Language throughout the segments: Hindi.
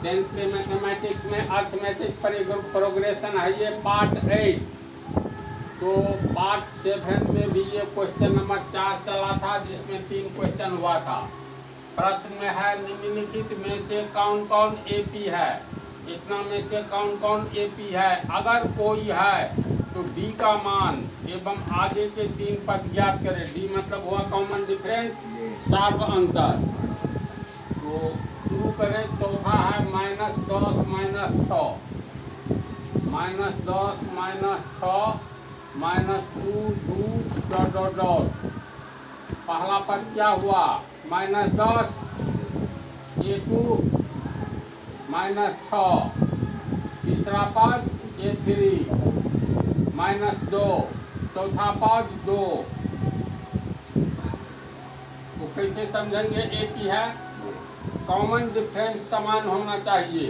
10th के मैथमेटिक्स में अर्थमेटिक प्रोग्रेशन है ये पार्ट 8। तो पार्ट 7 में भी ये क्वेश्चन नंबर 4 चला था, जिसमें 3 क्वेश्चन हुआ था। प्रश्न में है निम्नलिखित में से कौन कौन एपी है। इतना में से कौन कौन एपी है। अगर कोई है तो डी का मान एवं आगे के 3 पद ज्ञात करें। डी मतलब हुआ कॉमन डिफरेंस, सार्व अंतर। तो शुरू करें। चौथा है -10 -6, -10 -6 -2 -2 ... पहला पद क्या हुआ -10 A2 -6। तीसरा पद A3 -2। चौथा पद 2। तो कैसे समझेंगे एपी है। कॉमन डिफरेंस समान होना चाहिए,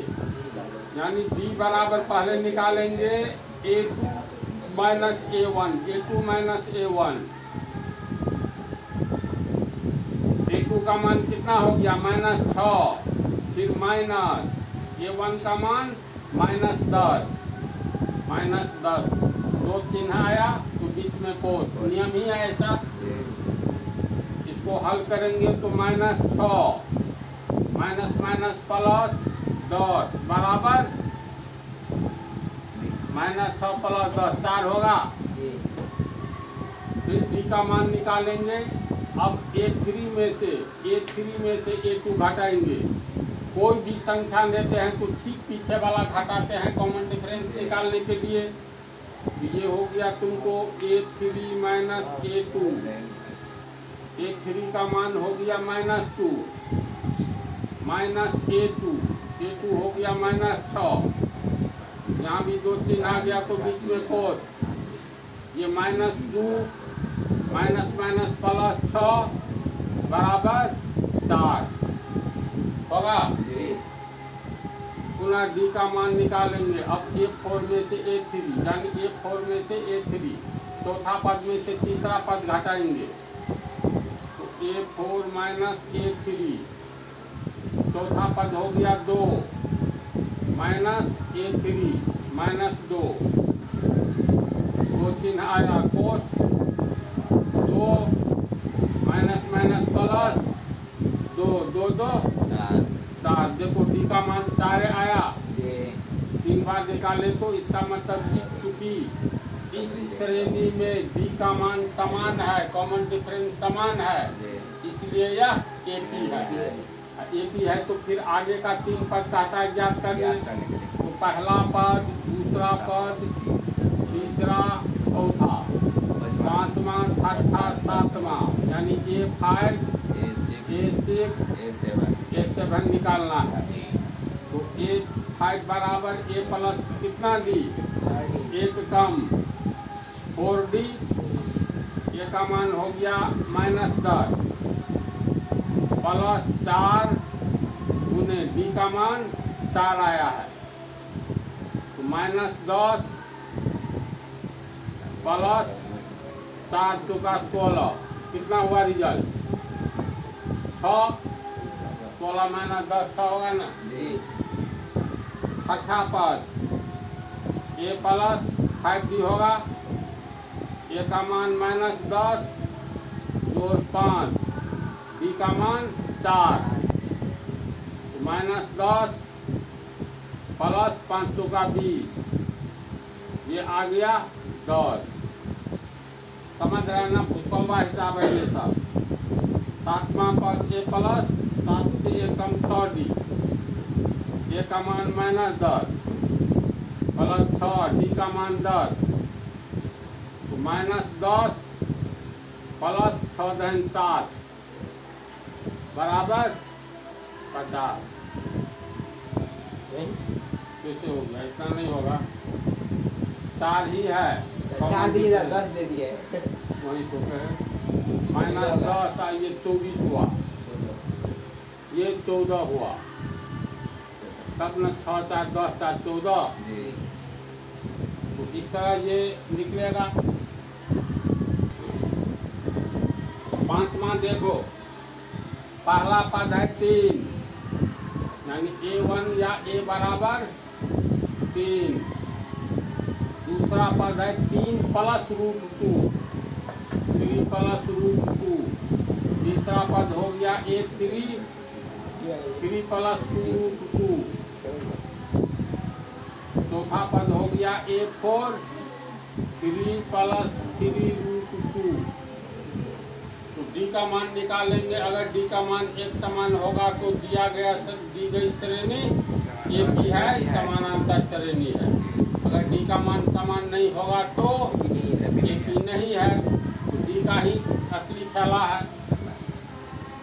यानी b बराबर पहले निकालेंगे A2 -A1। A2 -A1, A2 का मान कितना हो गया -6, फिर माइनस A1 का मान -10। दो चिन्ह आया तो बीच में कोट, नियम ही है ऐसा। इसको हल करेंगे तो -6 माइनस प्लस डॉट बराबर -6 + 10 4 होगा। फिर b का मान निकालेंगे। अब A3 में से A2 घटाएंगे। कोई भी संख्या लेते हैं तो ठीक पीछे वाला घटाते हैं कॉमन डिफरेंस निकालने के लिए। ये हो गया तुमको A3 - A2। A3 का मान हो गया -2 A2 हो गया -6। यहाँ भी 2 चिन्ह आ गया तो बीच में कोस। ये -2 प्लस 6 बराबर 4 होगा। पुनः डी का मान निकालेंगे। अब A4 में से A3, यानी A4 में से A3, चौथा पद में से तीसरा पद घटाएंगे तो A4 -A3, चौथा पद हो गया 2 -A3 -2। 2 चिन्ह आया कोस 2 प्लस 2 2 2 4। देखो डी का मान 4 आया। 3 बार निकाले तो इसका मतलब क्योंकि इस श्रेणी में डी का मान समान है, कॉमन डिफरेंस समान है, इसलिए यह एपी है। एपी है तो फिर आगे का 3 पद कहता है ज्ञात करने। तो पहला पद, दूसरा पद, तीसरा, चौथा, पांचवा, छठा, सातवां, यानी A5 A6 A7 निकालना है। तो A5 बराबर A प्लस कितना डी, 1 कम 4D। A का मान हो गया -10 प्लस 4 गुने डी का मान 4 आया है। तो -10 प्लस 4 चौका 16, कितना हुआ रिजल्ट 6। 16 - 10 6 होगा ना। छठा पद A प्लस 5D होगा। A का मान -10 जोड़ 5, D का मान 4। तो -10 प्लस 5 चौका 20, ये आ गया 10। समझ रहे हैं ना, पुष्पा हिसाब है ये सब। सातवां पद A प्लस 7 से 1 कम 6D। A का मान -10 प्लस 6, D का मान 10। तो -10 प्लस 6 - 7 बराबर 50। कैसे हो गया, इतना नहीं होगा, 4 ही है। 4 दिए 10 दे दिए। वही तो कहे -10 ये 24 हुआ, ये 14 हुआ, तब न 6 4 10 4 14। तो इस तरह ये निकलेगा। पांचवा देखो, पहला पद है 3, यानी A1 या A बराबर 3। दूसरा पद है 3 प्लस रूट 2, 3 प्लस रूट 2। तीसरा पद हो गया A3, 3 प्लस 2 रूट 2। चौथा पद हो गया A4, 3 प्लस 3 रूट 2। तो डी का मान निकालेंगे। अगर डी का मान एक समान होगा तो दी गई श्रेणी ए पी है, समानांतर श्रेणी है। अगर डी का मान समान नहीं होगा तो ए पी नहीं है, तो डी का ही असली फैला है।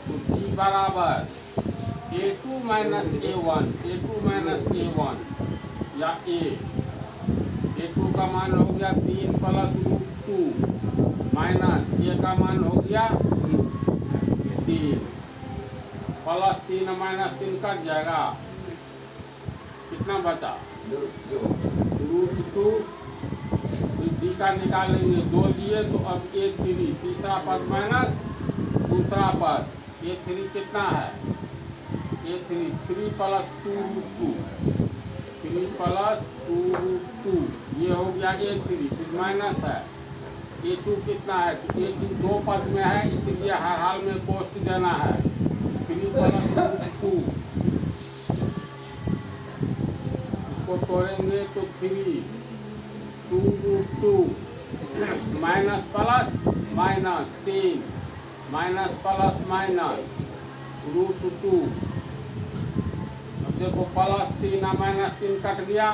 तो डी बराबर A2 minus A1, A2 minus A1 या A2 का मान हो गया 3 प्लस रूट 2 माइनस ए का मान हो गया 3 प्लस 3 माइनस 3 कट जाएगा, कितना बचा? रूट 2। डी का निकालेंगे, 2 लिए तो अब A3, तीसरा पद माइनस दूसरा पद A3 कितना है? A3 3 plus 2 root 2, 3 plus 2 root 2। ये हो गया A3, फिर माइनस है A2 कितना है? तो A2 दो पद में है, इसलिए हर हाल में कोष्ट देना है। 3 प्लस रूट 2, इसको तोड़ेंगे तो 3 2 root 2 minus plus minus 3 minus plus minus root 2। अब देखो प्लस 3 माइनस 3 कट गया,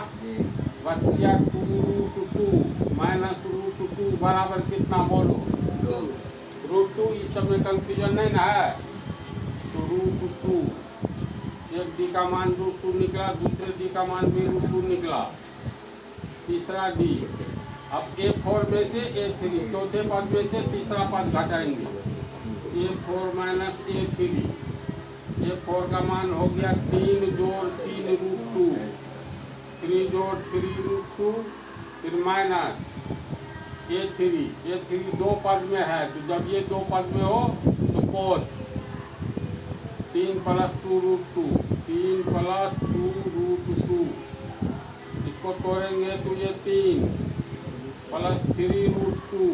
बच गया 2 रूट 2 माइनस रूट 2 बराबर कितना बोलो? रूट 2। इस सब में कंफ्यूजन नहीं ना है, तो रूट 2। एक डी का मान रूट 2 निकला, दूसरे डी का मान भी रूट 2 निकला, तीसरा डी। अब A4 में से A3, चौथे पद में से तीसरा पद घटाएंगे, A4 माइनस A3। A4 का मान हो गया 3 जोड़ 3 रूट 2, 3 जोड़ 3 रूट 2, फिर माइनस A3 दो पद में है, तो जब ये दो पद में हो तो cos 3 plus 2 root 2, 3 plus 2 root 2। इसको तोड़ेंगे तो ये 3 plus 3 root 2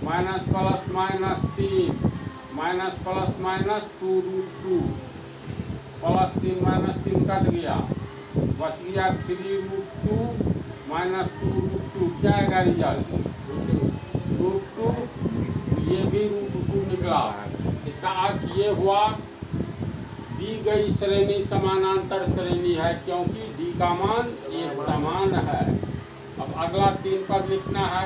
minus plus minus 3 minus plus minus 2 root 2 plus 3 minus 3 cut गया, बच गया 3 रूट 2 माइनस 2 रूट 2। क्या आएगा रिजल्ट? रूट 2। ये भी रूट 2 निकला। इसका अर्थ ये हुआ दी गई श्रेणी समानांतर श्रेणी है, क्योंकि डी का मान एक समान है। अब अगला 3 पद लिखना है।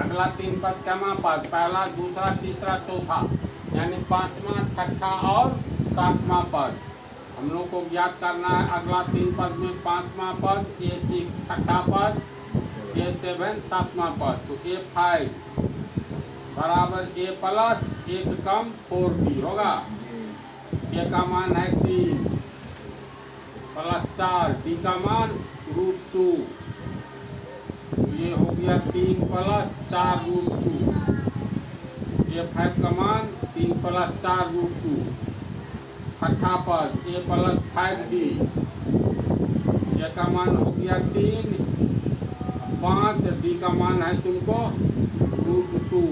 अगला 3 पद क्या पद? पहला, दूसरा, तीसरा, चौथा, यानी 5वां, 6ठा और 7वां पद हम लोग को ज्ञात करना है। अगला 3 पद में 5वां पद, A6 6ठा पद, A7 7वां पद। तो A5 बराबर A प्लस 1 कम 4D होगा। A का मान है 3 प्लस 4, D का मान रूट 2। ये हो गया 3 प्लस 4 रूट 2। A5 का मान 3 प्लस 4 रूट 2। छठा पद A प्लस 5D, A का मान हो गया 3 5, D का मान है तुमको रूट 2।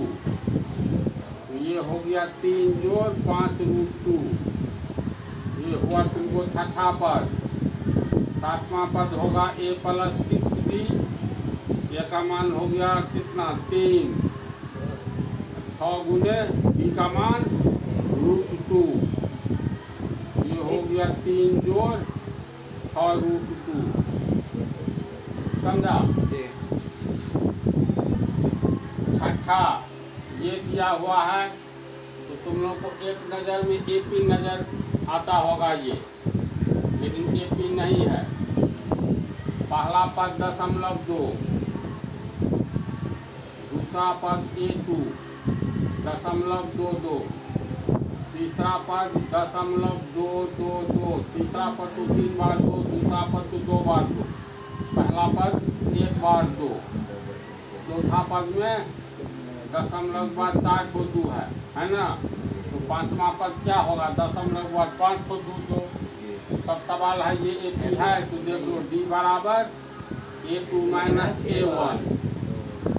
तो ये हो गया 3 जोड़ 5 रूट 2। ये हुआ तुमको छठा पद। 7वां पद होगा A प्लस 6D, A का मान हो गया कितना? 3 6 गुने D का मान रूट 2। ये हो गया 3 जोड़ 6 रूट 2। समझा? छठा ये दिया हुआ है, तो तुम लोग को एक नज़र में AP नज़र आता होगा ये, लेकिन AP नहीं है। पहला पद 0.2, दूसरा पद A2 0.22, तीसरा पद 0.222, तीसरा पद तो 3 बार 2, दूसरा पद तो 2 बार 2, पहला पद 1 बार 2, चौथा पद में 0.4 2 है ना? तो पांचवा पद क्या होगा? दशमलव के बाद 5 को 2 तब सवाल है ये ए पी है तो देख लो डी बराबर A2 माइनस A1।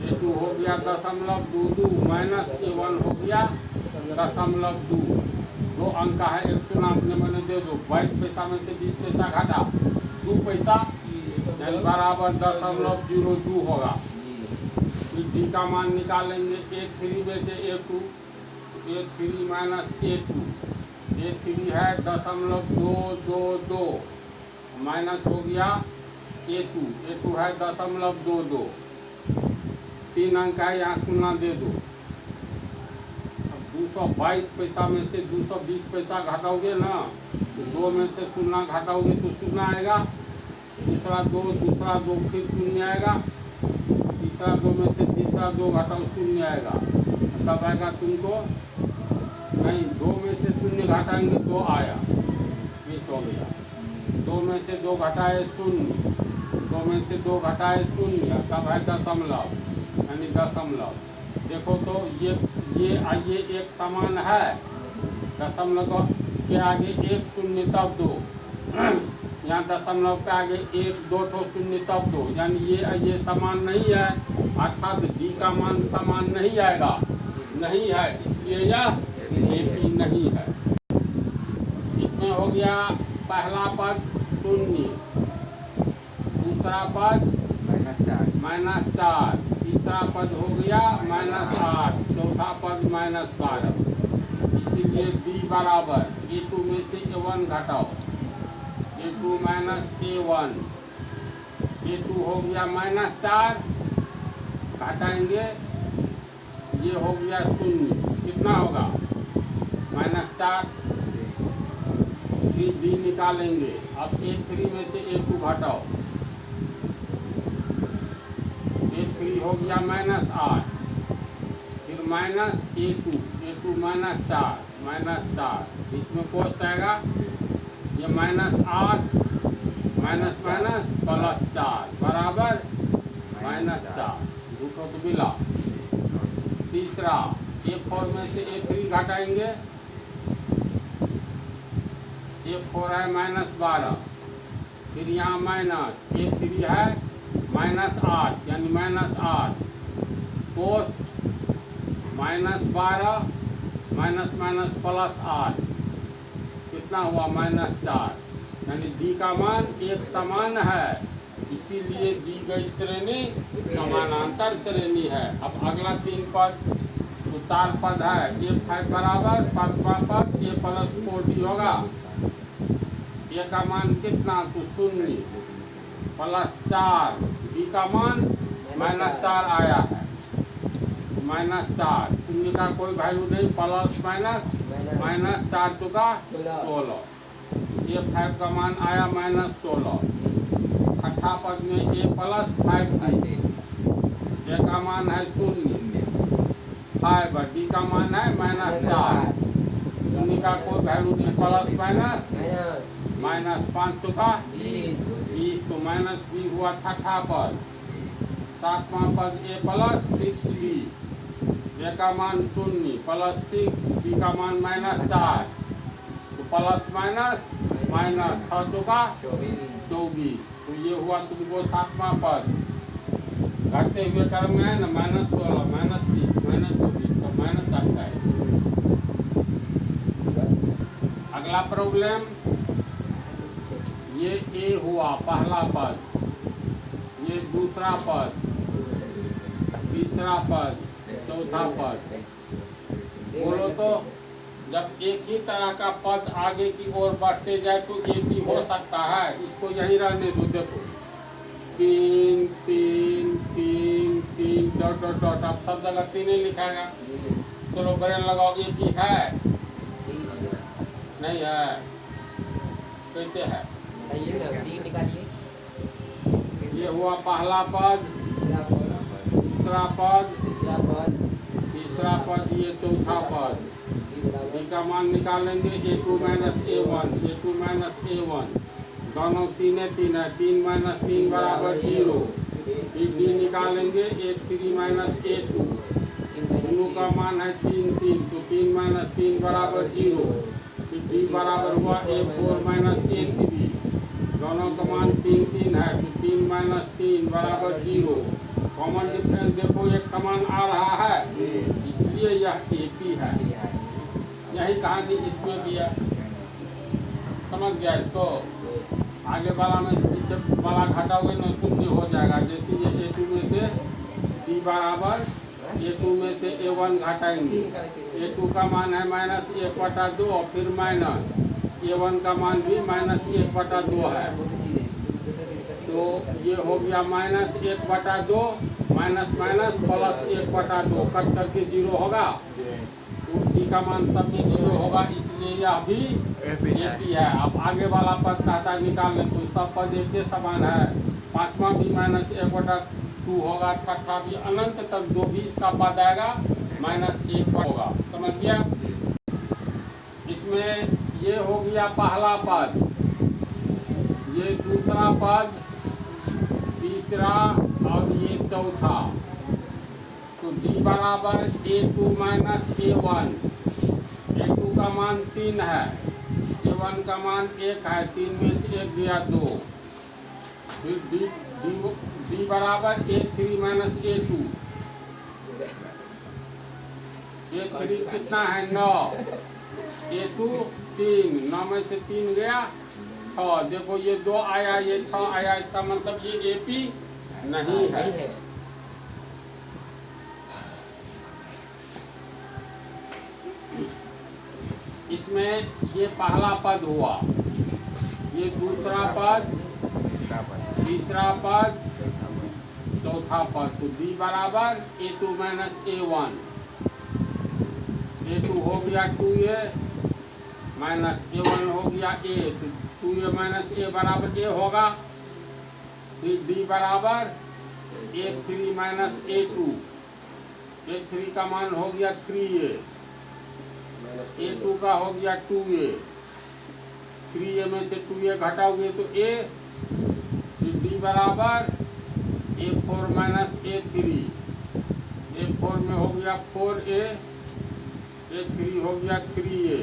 A2 हो गया 0.22 माइनस A1 हो गया 0.2। 2 अंक है, एक शून्य अपने मैंने दे दो। 22 पैसा में से 20 पैसा घटा 2 पैसा यानी बराबर 0.02 होगा। फिर डी का मान निकालेंगे A3 में से A2, A3 minus A2। A3 है 0.222 माइनस हो गया A2 है 0.22। 3 अंक है, यहाँ शून्य दे दो। अब 222 पैसा में से 220 पैसा घटाओगे ना, 2 में से शून्य घटाओगे तो शून्य आएगा, दूसरा 2 फिर शून्य आएगा, तीसरा 2 में से तीसरा 2 घटाओ शून्य आएगा। तब आएगा तुमको नहीं, 2 में से शून्य घटाएंगे 2 आया, 20 हो गया। 2 में से 2 घटाए 0, 2 में से 2 घटाए 0, तब है दशमलव यानी दशमलव। देखो तो ये एक समान है, दशमलव के आगे 1 शून्य तब 2, यहाँ दशमलव के आगे 1 2 शून्य तब 2, यानी ये समान नहीं है, अर्थात डी का मान समान नहीं आएगा, नहीं है, इसलिए यह AP नहीं है। इसमें हो गया पहला पद 0, दूसरा पद -4, तीसरा पद हो गया -8, चौथा पद -12। इसीलिए B बराबर A2 में से A1 घटाओ, A2 माइनस A1। A2 हो गया -4, घटाएंगे ये हो गया 0, कितना होगा? -4। फिर B निकालेंगे। अब A3 में से A2 घटाओ, A3 हो गया -8, फिर -A2 -4, इसमें कोष्ट आएगा ये -8 +4 बराबर -4, दूसरों को मिला। तीसरा A4 में से A3 घटाएंगे, A4 है -12, फिर यहाँ माइनस A3 है -8 यानी -8, कोष्ट -12 +8 कितना हुआ? -4, यानी डी का मान एक समान है, इसीलिए दी गई श्रेणी समानांतर श्रेणी है। अब अगला 3 पद तो 4 पद है, A5 बराबर 5वां पद A + 4D होगा। A का मान कितना? तो 0 +4, B का मान -4 आया है, -4, शून्य का कोई वैल्यू नहीं, प्लस माइनस 4 चुका 16। A5 का मान आया -16। छठा पद में A + 5D, A का मान है 0, 5, D का मान है -4, शून्य का कोई वैल्यू नहीं, प्लस माइनस 5 चुका 20, तो -20 हुआ छठा पद। सातवां पद A + 6D, A का मान 0 +6, D का मान -4, तो प्लस माइनस 6 चुका 24, तो ये हुआ तुमको 7वां पद। घटते हुए क्रम में है ना, -16 -30 -24, तो -28। अगला प्रॉब्लम, ये A हुआ पहला पद, ये दूसरा पद, तीसरा पद, चौथा पद। बोलो तो जब एक ही तरह का पद आगे की ओर बढ़ते जाए तो ये भी हो सकता है, इसको यहीं रहने दो। देखो 3 3 3 3 डॉट डॉट डॉट, अब सब जगह 3 ही लिखाएगा। चलो ब्रेन लगाओ, ये भी है नहीं है, कैसे है? ये हुआ पहला पद, दूसरा पद, तीसरा पद, ये चौथा पद। D का मान निकालेंगे A2 - A1, दोनों 3 है, 3 है, 3 - 3 बराबर 0। फिर D निकालेंगे A3 - A2, दोनों का मान है 3 3, तो 3 माइनस 3 बराबर 0। फिर d बराबर हुआ A4 माइनस A3, दोनों का मान 3 3 है, तो 3 माइनस 3 बराबर 0। कॉमन डिफरेंस देखो एक समान आ रहा है, इसलिए यह AP है। यही कहानी इसमें भी है, समझ गया इसको। आगे वाला में पीछे वाला घटाओगे ना शून्य हो जाएगा। जैसे ये A2 में से d बराबर A2 में से A1 घटाएंगे, A2 का मान है -1/2 और फिर माइनस A1 का मान भी -1/2 है, तो ये हो गया -1/2 माइनस माइनस प्लस 1/2, कट करके 0 होगा, तो d का मान सब में 0 होगा, इसलिए यह भी AP है। अब आगे वाला पद कहता है निकालने, तो सब पद एक के समान है। पांचवा भी -1/2 होगा, छठा भी, अनंत तक जो भी इसका पद आएगा -1 होगा। समझ गया। इसमें ये हो गया पहला पद, ये दूसरा पद, तीसरा और ये चौथा। तो d बराबर A2 माइनस A1, A2 का मान 3 है, A1 का मान 1 है, 3 में से 1 गया 2। फिर d बराबर A3 माइनस A2, A3 कितना है 9, A2 3, 9 में से 3 गया 6। देखो ये 2 आया, ये 6 आया, इसका मतलब ये AP नहीं है। इसमें ये पहला पद हुआ, ये दूसरा पद, तीसरा पद, चौथा पद। तो d बराबर A2 माइनस A1, A2 हो गया 2A माइनस A1 हो गया A, तो 2A माइनस A बराबर A होगा। फिर d बराबर A3 माइनस A2, A3 का मान हो गया 3A, A2 का हो गया 2A, 3A में से 2A घटाओगे तो A, फिर d बराबर A4 माइनस A3, A4 में हो गया 4A, A3 हो गया 3A,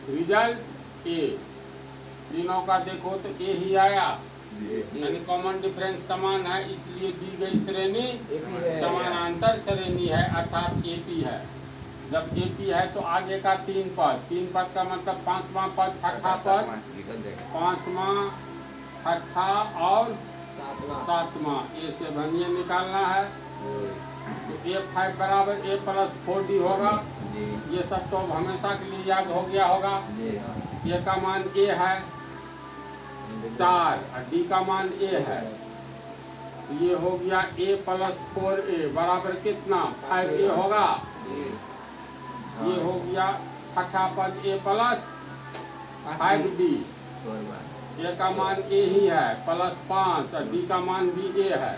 रिजल्ट A। तीनों का देखो तो A ही आया, यानी कॉमन डिफरेंस समान है, इसलिए दी गई श्रेणी समानांतर श्रेणी है, अर्थात AP है। जब AP है तो आगे का 3 पद का मतलब पांचवा पद, छठा पद, पांचवा, छठा और सातवां, A से भनिए निकालना है। तो A5 बराबर A प्लस 4D होगा। ये सब तो हमेशा के लिए याद हो गया होगा। A का मान A है 4 और D का मान A है, तो ये हो गया A प्लस 4A बराबर कितना 5A होगा। ये हो गया छठा पद A प्लस 5D, A का मान A ही है प्लस 5 और D का मान भी A है,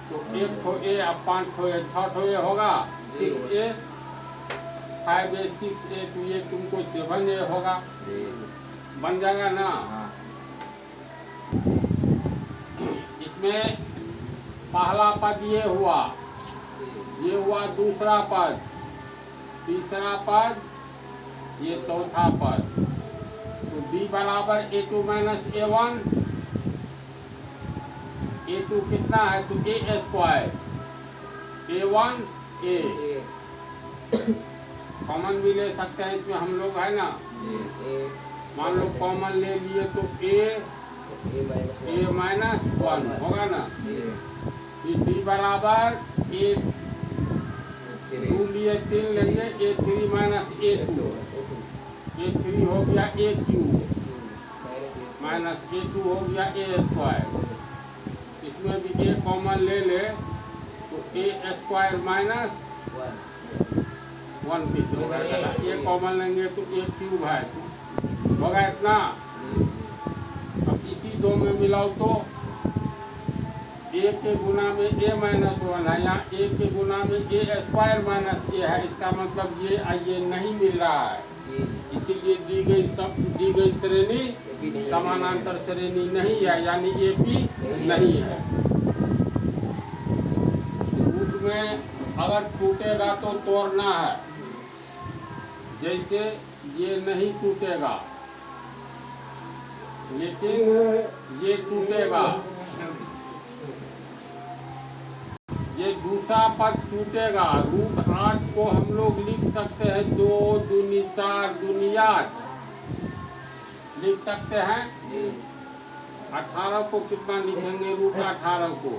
तो 1 ठो A अब 5 ठो A, 6 ठो A होगा, 6A, 5A, 6A, तो ये तुमको 7A होगा, बन जाएगा ना। इसमें पहला पद ये हुआ दूसरा पद, तीसरा पद, ये चौथा पद। तो d बराबर A2 माइनस A1, A2 कितना है तो A square, A1 A, common भी ले सकते हैं इसमें हम लोग, है ना। मान लो कॉमन ले लिए तो A माइनस 1 होगा ना। फिर d बराबर A2 लिए 3 लेंगे, A3 माइनस A2, A3 हो गया A क्यूब माइनस A2 हो गया A स्क्वायर। इसमें भी A कॉमन ले ले तो A स्क्वायर माइनस 1 पीछे होगा, A कॉमन लेंगे तो A क्यूब है, होगा इतना। अब इसी दो में मिलाओ तो A के गुना में A माइनस 1 है, यहाँ A के गुना में A स्क्वायर माइनस A है, इसका मतलब ये नहीं मिल रहा है, इसीलिए दी गई श्रेणी समानांतर श्रेणी नहीं है, यानी AP नहीं है। रूट में अगर टूटेगा तो तोड़ना है, जैसे ये नहीं टूटेगा लेकिन ये टूटेगा, ये दूसरा पद टूटेगा। रूट 8 को हम लोग लिख सकते हैं 2 दूनी 4 दूनी 8 लिख सकते हैं। 18 को कितना लिखेंगे? रूट 18 को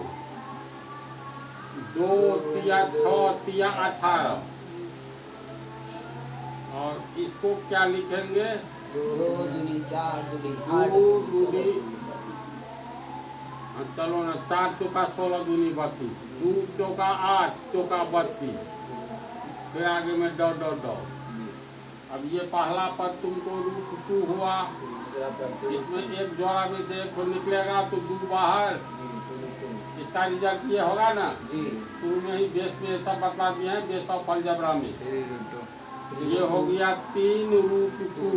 2 तिया 6 तिया 18, और इसको क्या लिखेंगे? 2 दूनी 4 दूनी 2 दूनी, चलो ना, 4 चौका 16 दूनी 32, 2 चौका 8 चौका 32, फिर आगे में डॉट डॉट डॉट। अब ये पहला पद तुमको रूट 2 हुआ, इसमें एक जोड़ा में से एक निकलेगा तो 2 बाहर, इसका रिजल्ट ये होगा ना। शुरू में ही बेस में सब बता दिए हैं, बेस ऑफ अलजेब्रा में। ये हो गया 3 रूट 2,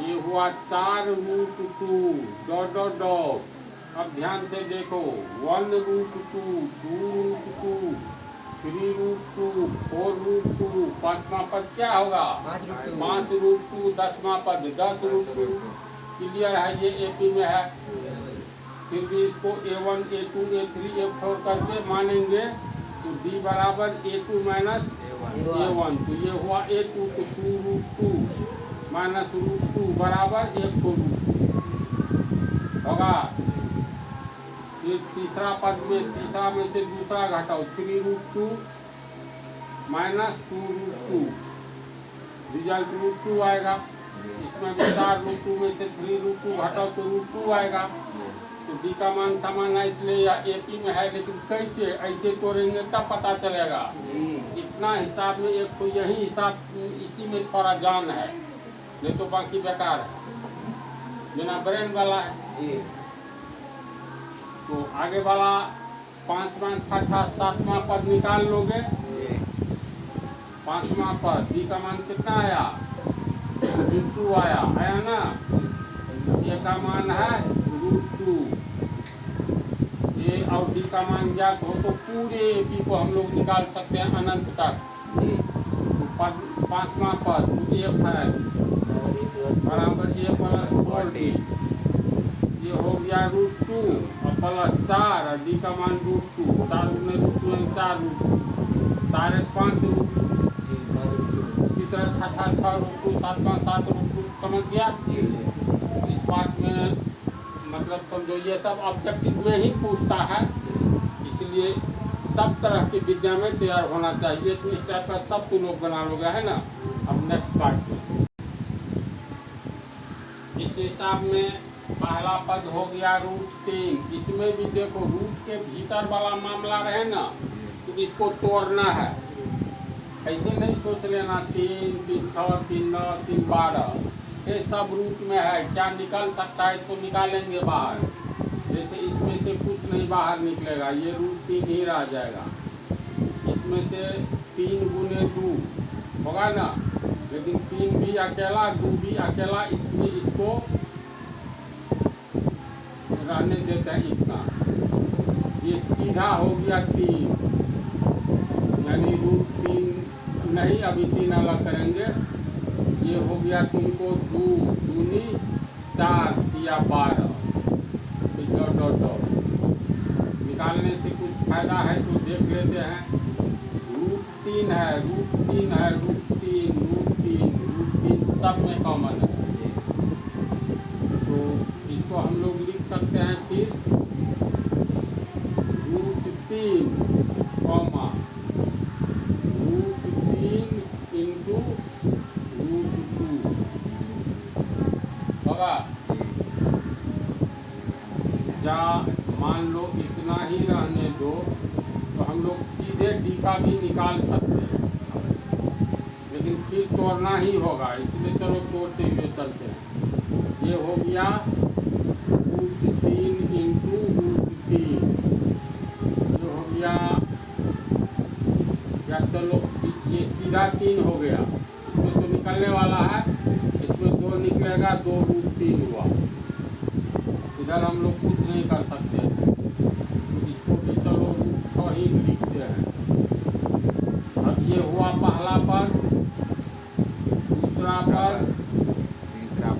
ये हुआ 4 रूट 2 डॉट डॉट डॉट। अब ध्यान से देखो, 1 रूट 2, 2 रूट 2, 3 रूट 2, 4 रूट 2, पांचवा पद क्या होगा? 5 रूट 2, 10वां पद 10 रूट 2। क्लियर है? ये एपी में है। फिर भी इसको A1 A2 A3 A4 करके मानेंगे तो D बराबर A2 माइनस A1, तो ये हुआ A2, तो 2 रूट 2 माइनस रूट 2 बराबर 1 रूट 2 होगा। फिर तीसरा पद में, तीसरा में से दूसरा घटाओ, 3 root 2 minus 2 root 2, result root 2 आएगा। इसमें भी 4 रूट 2 में से 3 रूट 2 घटाओ तो रूट 2 आएगा। तो डी का मान समान है, इसलिए यह एपी में है। लेकिन कैसे? ऐसे तोड़ेंगे तब पता चलेगा। इतना हिसाब में, एक तो यही हिसाब, इसी में थोड़ा जान है, नहीं तो बाकी बेकार है, बिना ब्रेन वाला है। तो आगे वाला 5वां 6वां 7वां पद निकाल लोगे। 5वां पद डी का मान कितना आया? रूट 2 आया ना। ए का मान है रूट 2, ए और डी का मान ज्ञात हो तो पूरे एपी को हम लोग निकाल सकते हैं अनंत तक। तो 5वां पद एफ है बराबर ए प्लस 4D, ये हो गया रूट 2 और प्लस 4, और डी का मान रूट 2, 4 में रूट 2 में 4 रूट 2, 4 5 रूट 2। इसी तरह 6ठा 6 रूट 2, 7वां 7 रूट 2। समझ गया? इस बात में मतलब समझो, ये सब ऑब्जेक्टिव में ही पूछता है, इसलिए सब तरह की विद्या में तैयार होना चाहिए। तो इस टाइप का सब तुम लोग बना लोगे, है ना। अब नेक्स्ट पार्ट में इस हिसाब में पहला पद हो गया रूट 3। इसमें भी देखो, रूट के भीतर वाला मामला रहे ना, तो इसको तोड़ना है। ऐसे नहीं सोच लेना 3 3 6 3 9 3 12, ये सब रूट में है, क्या निकल सकता है इसको निकालेंगे बाहर। जैसे इसमें से कुछ नहीं बाहर निकलेगा, ये रूट 3 ही रह जाएगा। इसमें से 3 गुने 2 होगा ना, लेकिन 3 भी अकेला 2 भी अकेला, इसलिए इसको रहने देते हैं इतना। ये सीधा हो गया 3, यानी रूट 3 नहीं, अभी 3 अलग करेंगे। ये हो गया तुमको 2 दूनी 4 या 12, डॉट डॉट डॉट। निकालने से कुछ फायदा है तो देख लेते हैं। रूट 3 है, रूट 3 है, रूट 3 रूट 3 रूट 3 सब में कॉमन है। तो इसको हम लोग लिख सकते हैं फिर root 3 comma root 3 into root 2 होगा। या मान लो इतना ही रहने दो, तो हम लोग सीधे डी का भी निकाल सकते हैं, लेकिन फिर तोड़ना ही होगा, इसलिए चलो तोड़ते हुए चलते हैं। ये हो गया रूट 3 इंटू रूट 3, ये हो गया, या चलो ये सीधा 3 हो गया, इसमें तो निकलने वाला है, इसमें 2 निकलेगा, 2 रूट 3 हुआ। इधर हम लोग कुछ नहीं कर सकते, इसको भी चलो रूट 6 वही लिखते हैं। अब ये हुआ पहला पद, दूसरा पद,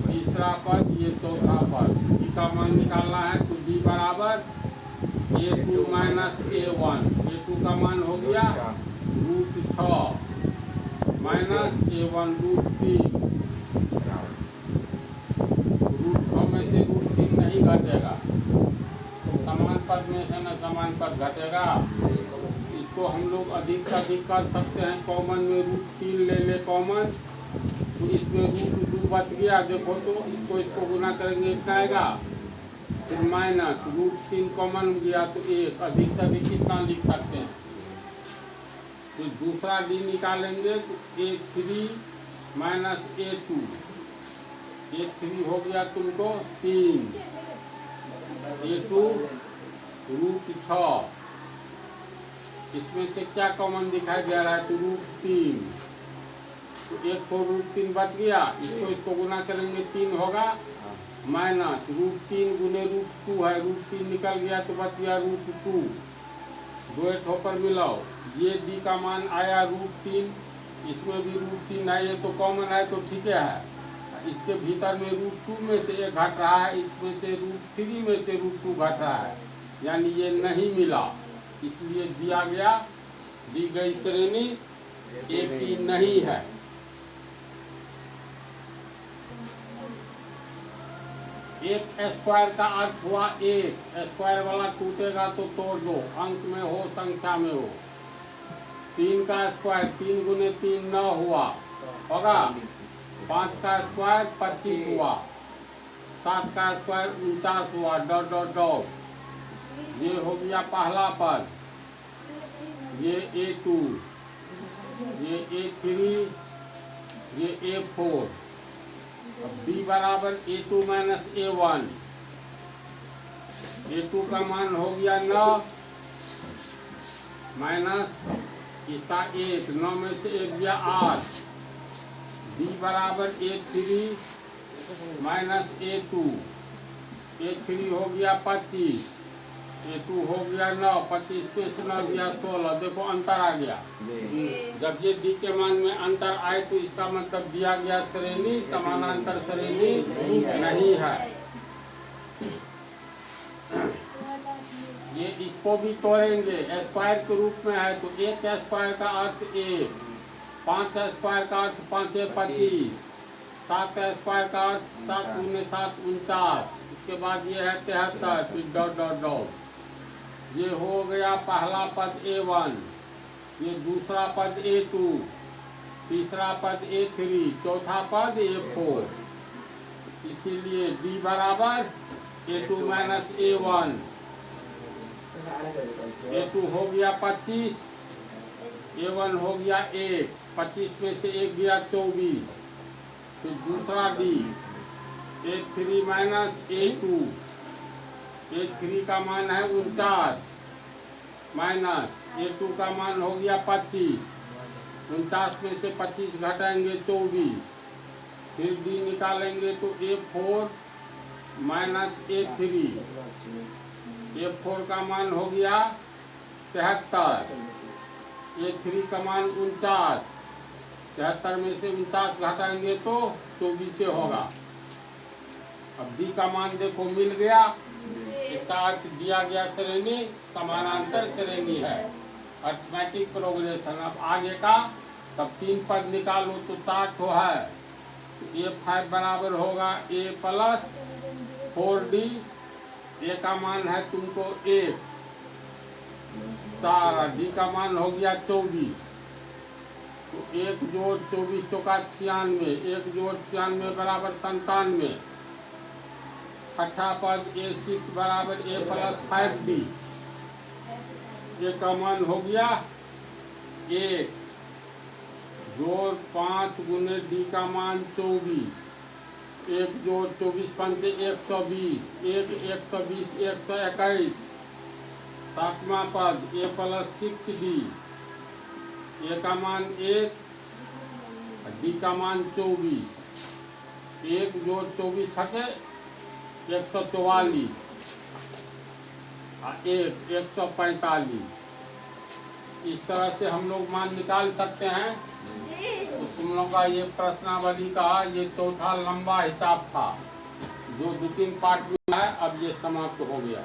तीसरा पद, ये चौथा पद। डी का मान निकालना है तो डी बराबर A2 माइनस A1। A2 का मान हो गया √6 माइनस A1 √3। √6 में से √3 नहीं घटेगा, समान पद में से न समान पद घटेगा। इसको हम लोग अधिक से अधिक कर सकते हैं, कॉमन में √3 ले ले कॉमन, तो इसमें √2 बच गया। देखो तो इसको गुना करेंगे इतना आएगा, फिर माइनस √3 कॉमन गया तो 1, अधिक से अधिक कितना लिख सकते हैं। तो दूसरा डी निकालेंगे तो A3 माइनस A2। A3 हो गया तुमको 3, A2 √6। इसमें से क्या कॉमन दिखाई दे रहा है तो √3, तो 1 को √3 बच गया। इसको गुना करेंगे 3 होगा, माइनस √3 गुने √2 है, √3 निकल गया तो बच गया √2। दो एक होकर मिलाओ, ये डी का मान आया √3, इसमें भी √3 है, ये तो कॉमन है तो ठीक है। इसके भीतर में √2 में से 1 घट रहा है, इसमें से √3 में से √2 घट रहा है, यानी ये नहीं मिला, इसलिए दिया गया, दी गई श्रेणी AP नहीं है। एक स्क्वायर का अर्थ हुआ 1, स्क्वायर वाला टूटेगा तो तोड़ दो, अंक में हो संख्या में हो। 3 का स्क्वायर 3 गुने 3 9 हुआ, होगा। 5 का स्क्वायर 25 हुआ, 7 का स्क्वायर 49 हुआ, डॉट डॉट डॉट। ये हो गया पहला पद, ये A2, ये A3, ये A4। अब B बराबर A2 माइनस A1। A2 का मान हो गया 9 माइनस इसका 1, 9 में से 1 गया 8। B बराबर A3 माइनस A2। A3 हो गया 25, A2 हो गया 9, 25 पे से 9 गया 16। देखो अंतर आ गया। जब ये डी के मान में अंतर आए तो इसका मतलब दिया गया श्रेणी समानांतर श्रेणी नहीं है। ये इसको भी तोड़ेंगे, स्क्वायर के रूप में है तो 1 स्क्वायर का अर्थ 1, 5 स्क्वायर का अर्थ 5 25, 7 स्क्वायर का अर्थ 7 गुने 7 49। इसके बाद ये है 73, फिर डॉट डॉट डॉट। ये हो गया पहला पद A1, ये दूसरा पद A2, तीसरा पद A3, चौथा पद A4। इसीलिए D बराबर A2 माइनस A1। A2 हो गया 25, A1 हो गया 1, 25 में से 1 गया 24। फिर दूसरा D A3 minus A2। A3 का मान है 49 माइनस A2 का मान हो गया 25, 49 में से 25 घटाएंगे 24। फिर D निकालेंगे तो A4 माइनस A3। A4 का मान हो गया 73, A3 का मान 49, 73 में से 49 घटाएंगे तो 24 से होगा। अब D का मान देखो मिल गया, इसका अर्थ दिया गया श्रेणी समानांतर श्रेणी है, अरिथमेटिक प्रोग्रेशन। अब आगे का तब 3 पद निकालो तो 4 ठो है, तो A5 बराबर होगा A प्लस 4D। A का मान है तुमको 1, 4, D का मान हो गया 24। तो 1 जोड़ 24 चौका 96, 1 जोड़ 96 बराबर 97। छठा पद A6 बराबर A प्लस 5D। A का मान हो गया 1, जोड़ 5 गुने D का मान 24, 1 जोड़ 24 पंचे 120, 1 120 121। सातवां पद A प्लस 6D। A का मान 1, D का मान 24, 1 जोड़ 24 छके 144, 1 145। इस तरह से हम लोग मान निकाल सकते हैं। तो तुम लोग का ये प्रश्नावली का ये चौथा लंबा हिसाब था जो 2-3 पार्ट में है। अब ये समाप्त हो गया।